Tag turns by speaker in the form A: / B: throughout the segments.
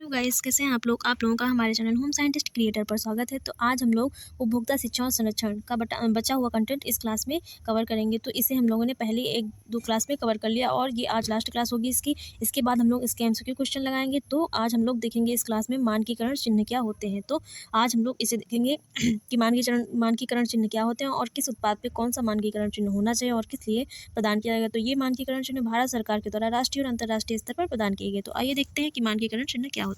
A: Guys, कैसे हैं आप लोगों का हमारे चैनल होम साइंटिस्ट क्रिएटर पर स्वागत है। तो आज हम लोग उपभोक्ता शिक्षा और संरक्षण का बचा हुआ कंटेंट इस क्लास में कवर करेंगे। तो इसे हम लोगों ने पहले एक दो क्लास में कवर कर लिया और ये आज लास्ट क्लास होगी इसकी। इसके बाद हम लोग इसके एमसीक्यू क्वेश्चन लगाएंगे। तो आज हम लोग देखेंगे इस क्लास में मानकीकरण चिन्ह क्या होते हैं। तो आज हम लोग इसे देखेंगे कि मानकीकरण चिन्ह क्या होते हैं और किस उत्पाद पर कौन सा मानकीकरण चिन्ह होना चाहिए और किस लिए प्रदान किया जाएगा। तो ये मानकीकरण चिन्ह भारत सरकार के द्वारा राष्ट्रीय और अंतर्राष्ट्रीय स्तर पर प्रदान किए गए। तो आइए देखते हैं कि मानकीकरण चिन्ह क्या होते हैं।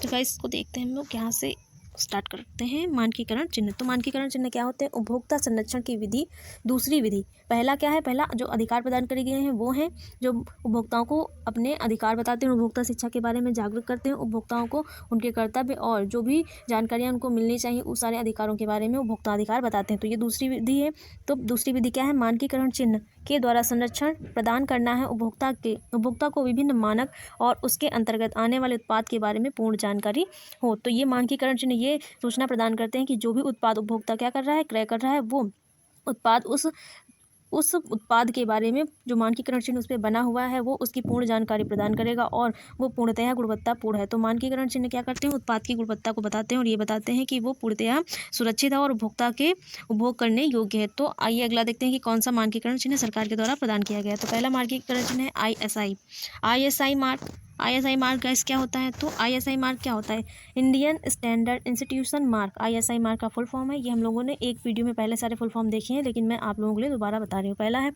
A: तो गाइस इसको देखते हैं हम लोग यहाँ से स्टार्ट करते हैं। मानकीकरण चिन्ह, तो मानकीकरण चिन्ह क्या होते हैं? उपभोक्ता संरक्षण की विधि, दूसरी विधि। पहला क्या है? पहला जो अधिकार प्रदान करे गए हैं वो हैं जो उपभोक्ताओं को अपने अधिकार बताते हैं, उपभोक्ता शिक्षा के बारे में जागरूक करते हैं, उपभोक्ताओं को उनके कर्तव्य और जो भी जानकारियाँ उनको मिलनी चाहिए उस सारे अधिकारों के बारे में उपभोक्ता अधिकार बताते हैं। तो ये दूसरी विधि है। तो दूसरी विधि क्या है? मानकीकरण चिन्ह के द्वारा संरक्षण प्रदान करना है उपभोक्ता को विभिन्न मानक और उसके अंतर्गत आने वाले उत्पाद के बारे में पूर्ण जानकारी हो। तो ये मानकीकरण चिन्ह ये सूचना प्रदान करते हैं कि जो भी उत्पाद उपभोक्ता क्या कर रहा है, क्रय कर रहा है, वो उत्पाद उस उत्पाद के बारे में जो मानकीकरण चिन्ह उस पर बना हुआ है वो उसकी पूर्ण जानकारी प्रदान करेगा और वो पूर्णतः गुणवत्तापूर्ण है। तो मानकीकरण चिन्ह क्या करते हैं? उत्पाद की गुणवत्ता को बताते हैं और ये बताते हैं कि वो पूर्णतः सुरक्षित है और उपभोक्ता के उपभोग करने योग्य है। तो आइए अगला देखते हैं कि कौन सा मानकीकरण चिन्ह सरकार के द्वारा प्रदान किया गया है। तो पहला मानकीकरण चिन्ह है ISI mark. ISI mark guys क्या होता है? तो ISI मार्क क्या होता है? Indian standard institution mark. ISI mark का फुल फॉर्म है। ये हम लोगों ने एक वीडियो में पहले सारे फुल फॉर्म देखे हैं, लेकिन मैं आप लोगों के लिए दोबारा बता रही हूँ। पहला है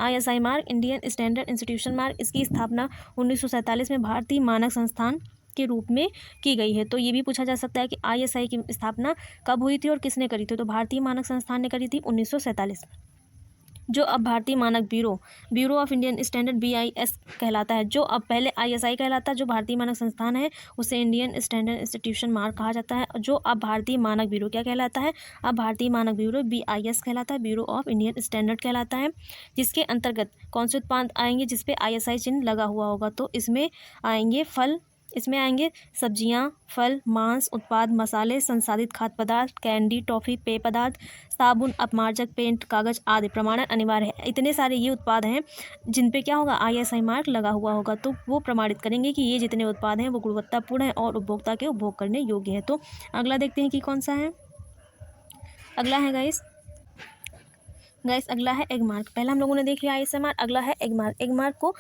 A: ISI mark, Indian standard institution mark. इसकी स्थापना 1947 में भारतीय मानक संस्थान के रूप में की गई है। तो ये भी पूछा जा सकता है कि ISI की स्थापना कब हुई थी और किसने करी थी? तो भारतीय मानक संस्थान ने करी थी 1947, जो अब भारतीय मानक bureau of Indian standard BIS कहलाता है। जो अब पहले ISI कहलाता है, जो भारतीय मानक संस्थान है उसे इंडियन स्टैंडर्ड इंस्टीट्यूशन मार्क कहा जाता है। जो अब भारतीय मानक ब्यूरो क्या कहलाता है? अब भारतीय मानक ब्यूरो BIS कहलाता है, ब्यूरो ऑफ इंडियन स्टैंडर्ड कहलाता है। जिसके अंतर्गत कौन से उत्पाद आएंगे जिसपे ISI चिन्ह लगा हुआ होगा? तो इसमें आएंगे सब्जियां, फल, मांस उत्पाद, मसाले, संसाधित खाद्य पदार्थ, कैंडी, टॉफी, पेय पदार्थ, साबुन, अपमार्जक, पेंट, कागज आदि। प्रमाणन अनिवार्य है। इतने सारे ये उत्पाद हैं जिन पे क्या होगा? ISI मार्क लगा हुआ होगा। तो वो प्रमाणित करेंगे कि ये जितने उत्पाद हैं वो गुणवत्तापूर्ण हैं और उपभोक्ता के उपभोग करने योग्य है। तो अगला देखते हैं कि कौन सा है। अगला है गाइस अगला है एगमार्क। पहला हम लोगों ने देख लिया ISI मार्क, अगला है एगमार्क। एगमार्क को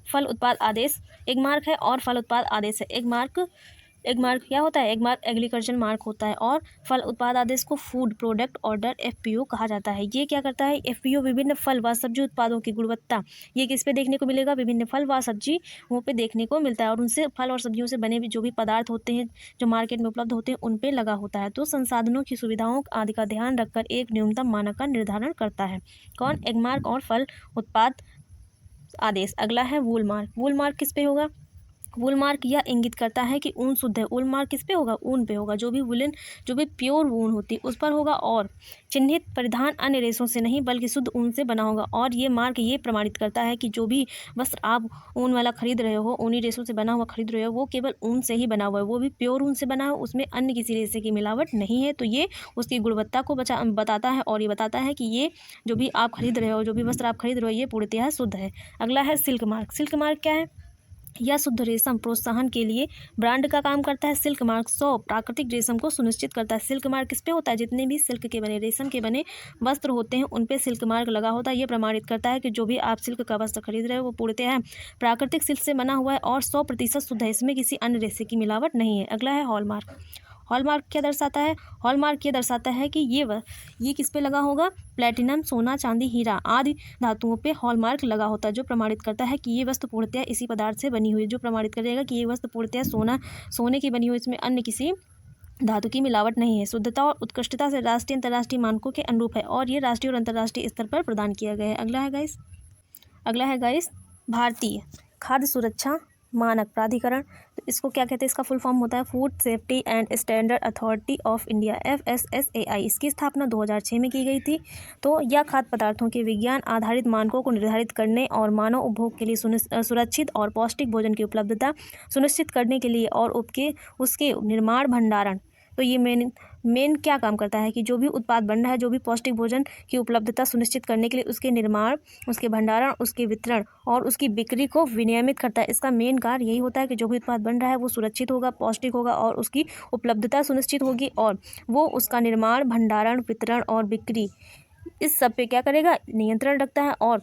A: फल उत्पाद आदेश, एगमार्क है और फल उत्पाद आदेश है। एगमार्क क्या होता है? एगमार्क एग्रीकल्चर मार्क होता है और फल उत्पाद आदेश को फूड प्रोडक्ट ऑर्डर FPO कहा जाता है। ये क्या करता है? FPO विभिन्न फल व सब्जी उत्पादों की गुणवत्ता, ये किस पे देखने को मिलेगा? विभिन्न फल व सब्जी वो पे देखने को मिलता है और उनसे फल और सब्जियों से बने जो भी पदार्थ होते हैं जो मार्केट में उपलब्ध होते हैं उन पे लगा होता है। तो संसाधनों की सुविधाओं आदि का ध्यान रखकर एक न्यूनतम मानक का निर्धारण करता है। कौन? एगमार्क और फल उत्पाद आदेश। अगला है वूल मार्क। वूल मार्क किस पे होगा? वूल मार्क यह इंगित करता है कि ऊन शुद्ध है। वूल मार्क किस पे होगा? ऊन पे होगा। जो भी प्योर ऊन होती है उस पर होगा और चिन्हित परिधान अन्य रेशों से नहीं बल्कि शुद्ध ऊन से बना होगा। और ये मार्क ये प्रमाणित करता है कि जो भी वस्त्र आप ऊन वाला खरीद रहे हो, ऊनी रेशों से बना हुआ खरीद रहे हो, वो केवल ऊन से ही बना हुआ है, वो भी प्योर ऊन से बना है, उसमें अन्य किसी रेशे की मिलावट नहीं है। तो ये उसकी गुणवत्ता को बताता है और ये बताता है कि ये जो भी आप खरीद रहे हो, जो भी वस्त्र आप खरीद रहे हो, ये पूर्णतः शुद्ध है। अगला है सिल्क मार्क। सिल्क मार्क क्या है? यह शुद्ध रेशम प्रोत्साहन के लिए ब्रांड का काम करता है। सिल्क मार्क 100 प्राकृतिक रेशम को सुनिश्चित करता है। सिल्क मार्क किस पे होता है? जितने भी सिल्क के बने, रेशम के बने वस्त्र होते हैं उन पे सिल्क मार्क लगा होता है। ये प्रमाणित करता है कि जो भी आप सिल्क का वस्त्र खरीद रहे हो वो पूर्णतः प्राकृतिक सिल्क से बना हुआ है और 100% शुद्ध है, इसमें किसी अन्य रेशे की मिलावट नहीं है। अगला है हॉलमार्क। हॉलमार्क क्या दर्शाता है? हॉलमार्क ये दर्शाता है कि ये किस पे लगा होगा? प्लेटिनम, सोना, चांदी, हीरा आदि धातुओं पे हॉलमार्क लगा होता है, जो प्रमाणित करता है कि ये वस्तु पूर्णतः इसी पदार्थ से बनी हुई है, जो प्रमाणित करेगा कि ये वस्तु पूर्णतः सोने की बनी हुई, इसमें अन्य किसी धातु की मिलावट नहीं है। शुद्धता और उत्कृष्टता से राष्ट्रीय अंतर्राष्ट्रीय मानकों के अनुरूप है और ये राष्ट्रीय और अंतर्राष्ट्रीय स्तर पर प्रदान किया गया है। अगला है गाइस भारतीय खाद्य सुरक्षा मानक प्राधिकरण। तो इसको क्या कहते हैं? इसका फुल फॉर्म होता है food safety and standard authority of India, FSSAI। इसकी स्थापना 2006 में की गई थी। तो यह खाद्य पदार्थों के विज्ञान आधारित मानकों को निर्धारित करने और मानव उपभोग के लिए सुरक्षित और पौष्टिक भोजन की उपलब्धता सुनिश्चित करने के लिए और उसके निर्माण, भंडारण, तो ये मेन क्या काम करता है कि जो भी उत्पाद बन रहा है, जो भी पौष्टिक भोजन की उपलब्धता सुनिश्चित करने के लिए उसके निर्माण, उसके भंडारण, उसके वितरण और उसकी बिक्री को विनियमित करता है। इसका मेन कार्य यही होता है कि जो भी उत्पाद बन रहा है वो सुरक्षित होगा, पौष्टिक होगा और उसकी उपलब्धता सुनिश्चित होगी, और वो उसका निर्माण, भंडारण, वितरण और बिक्री, इस सब पे क्या करेगा, नियंत्रण रखता है और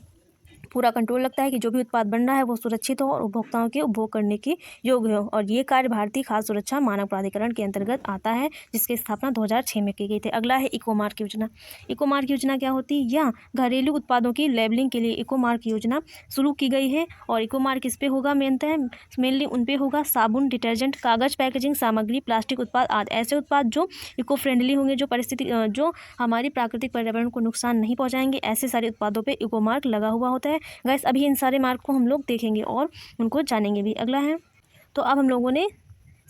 A: पूरा कंट्रोल लगता है कि जो भी उत्पाद बन रहा है वो सुरक्षित हो और उपभोक्ताओं के उपभोग करने के योग्य हो। और ये कार्य भारतीय खाद्य सुरक्षा मानक प्राधिकरण के अंतर्गत आता है, जिसकी स्थापना 2006 में की गई थी। अगला है इको मार्क योजना। इको मार्क योजना क्या होती है? यह घरेलू उत्पादों की लेबलिंग के लिए इको मार्क योजना शुरू की गई है। और इको मार्क किस पे होगा? मेनली उन पे होगा साबुन, डिटर्जेंट, कागज, पैकेजिंग सामग्री, प्लास्टिक उत्पाद आदि ऐसे उत्पाद जो इको फ्रेंडली होंगे, जो हमारी प्राकृतिक पर्यावरण को नुकसान नहीं पहुंचाएंगे, ऐसे सारे उत्पादों पे इको मार्क लगा हुआ होता है। गाइस अभी इन सारे मार्क को हम लोग देखेंगे और उनको जानेंगे भी। अगला है, तो अब हम लोगों ने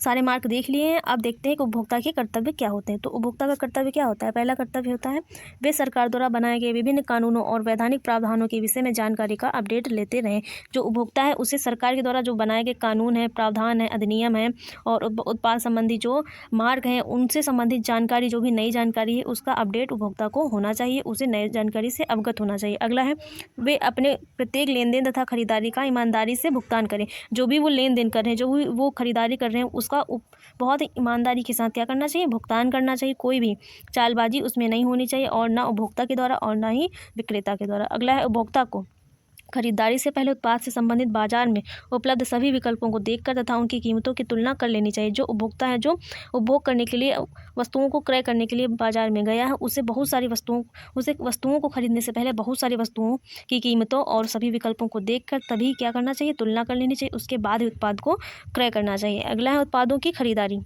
A: सारे मार्क देख लिए हैं। अब देखते हैं कि उपभोक्ता के कर्तव्य क्या होते हैं। तो उपभोक्ता का कर्तव्य क्या होता है? पहला कर्तव्य होता है वे सरकार द्वारा बनाए गए विभिन्न कानूनों और वैधानिक प्रावधानों के विषय में जानकारी का अपडेट लेते रहें। जो उपभोक्ता है उसे सरकार के द्वारा जो बनाए गए कानून है, प्रावधान है, अधिनियम है और उत्पाद संबंधी जो मार्ग हैं उनसे संबंधित जानकारी, जो भी नई जानकारी है उसका अपडेट उपभोक्ता को होना चाहिए, उसे नई जानकारी से अवगत होना चाहिए। अगला है, वे अपने प्रत्येक लेन देन तथा खरीदारी का ईमानदारी से भुगतान करें। जो भी वो लेन देन कर रहे हैं, जो भी वो खरीदारी कर रहे हैं उसका बहुत ही ईमानदारी के साथ क्या करना चाहिए? भुगतान करना चाहिए। कोई भी चालबाजी उसमें नहीं होनी चाहिए, और ना उपभोक्ता के द्वारा और ना ही विक्रेता के द्वारा। अगला है, उपभोक्ता को खरीदारी से पहले उत्पाद से संबंधित बाजार में उपलब्ध सभी विकल्पों को देखकर तथा उनकी कीमतों की तुलना कर लेनी चाहिए। जो उपभोक्ता है जो उपभोग करने के लिए, वस्तुओं को क्रय करने के लिए बाजार में गया है, उसे वस्तुओं को खरीदने से पहले बहुत सारी वस्तुओं की कीमतों और सभी विकल्पों को देखकर तभी क्या करना चाहिए? तुलना कर लेनी चाहिए, उसके बाद ही उत्पाद को क्रय करना चाहिए। अगला है, उत्पादों की खरीदारी।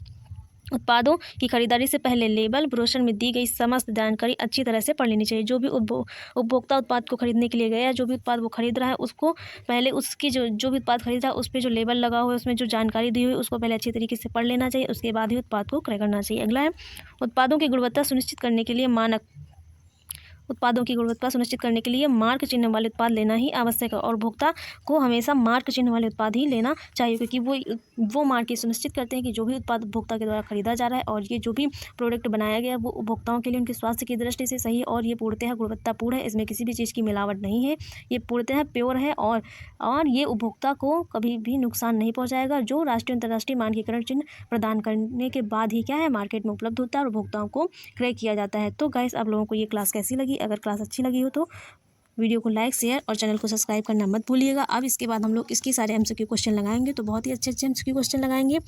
A: उत्पादों की खरीदारी से पहले लेबल, ब्रोशर में दी गई समस्त जानकारी अच्छी तरह से पढ़ लेनी चाहिए। जो भी उपभोक्ता उत्पाद को खरीदने के लिए गया है, जो भी उत्पाद वो खरीद रहा है, उसको पहले उसकी जो भी उत्पाद खरीद रहा है उस पर जो लेबल लगा हुआ है, उसमें जो जानकारी दी हुई है उसको पहले अच्छी तरीके से पढ़ लेना चाहिए, उसके बाद ही उत्पाद को क्रय करना चाहिए। अगला है, उत्पादों की गुणवत्ता सुनिश्चित करने के लिए मार्क चिन्ह वाले उत्पाद लेना ही आवश्यक है, और उपभोक्ता को हमेशा मार्क चिन्ह वाले उत्पाद ही लेना चाहिए, क्योंकि वो मार्क ये सुनिश्चित करते हैं कि जो भी उत्पाद उपभोक्ता के द्वारा खरीदा जा रहा है और ये जो भी प्रोडक्ट बनाया गया है वो उपभोक्ताओं के लिए उनके स्वास्थ्य की दृष्टि से सही और ये पूर्णतः गुणवत्तापूर्ण है, इसमें किसी भी चीज़ की मिलावट नहीं है, ये पूर्णतः प्योर है और ये उपभोक्ता को कभी भी नुकसान नहीं पहुँचाएगा, जो राष्ट्रीय अंतर्राष्ट्रीय मानकीकरण चिन्ह प्रदान करने के बाद ही क्या है, मार्केट में उपलब्ध होता है और उपभोक्ताओं को क्रय किया जाता है। तो गाइस, आप लोगों को ये क्लास कैसी लगी? अगर क्लास अच्छी लगी हो तो वीडियो को लाइक, शेयर और चैनल को सब्सक्राइब करना मत भूलिएगा। अब इसके बाद हम लोग इसके सारे एमसीक्यू क्वेश्चन लगाएंगे, तो बहुत ही अच्छे एमसीक्यू क्वेश्चन लगाएंगे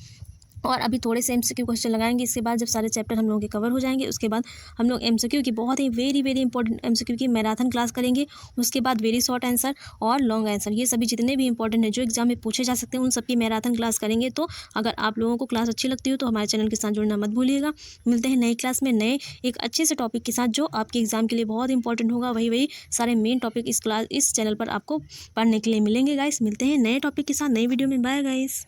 A: और अभी थोड़े से एमसीक्यू क्वेश्चन लगाएंगे। इसके बाद जब सारे चैप्टर हम लोगों के कवर हो जाएंगे, उसके बाद हम लोग एमसीक्यू की बहुत ही वेरी इंपॉर्टेंट एमसीक्यू की मैराथन क्लास करेंगे। उसके बाद वेरी शॉर्ट आंसर और लॉन्ग आंसर, ये सभी जितने भी इंपॉर्टेंट है जो एग्जाम में पूछे जा सकते हैं उन सबकी मैराथन क्लास करेंगे। तो अगर आप लोगों को क्लास अच्छी लगती हो तो हमारे चैनल के साथ जुड़ना मत भूलिएगा। मिलते हैं नई क्लास में नए एक अच्छे से टॉपिक के साथ जो आपके एग्जाम के लिए बहुत इंपॉर्टेंट होगा। वही सारे मेन टॉपिक इस चैनल पर आपको पढ़ने के लिए मिलेंगे गाइस। मिलते हैं नए टॉपिक के साथ नई वीडियो में। Bye guys.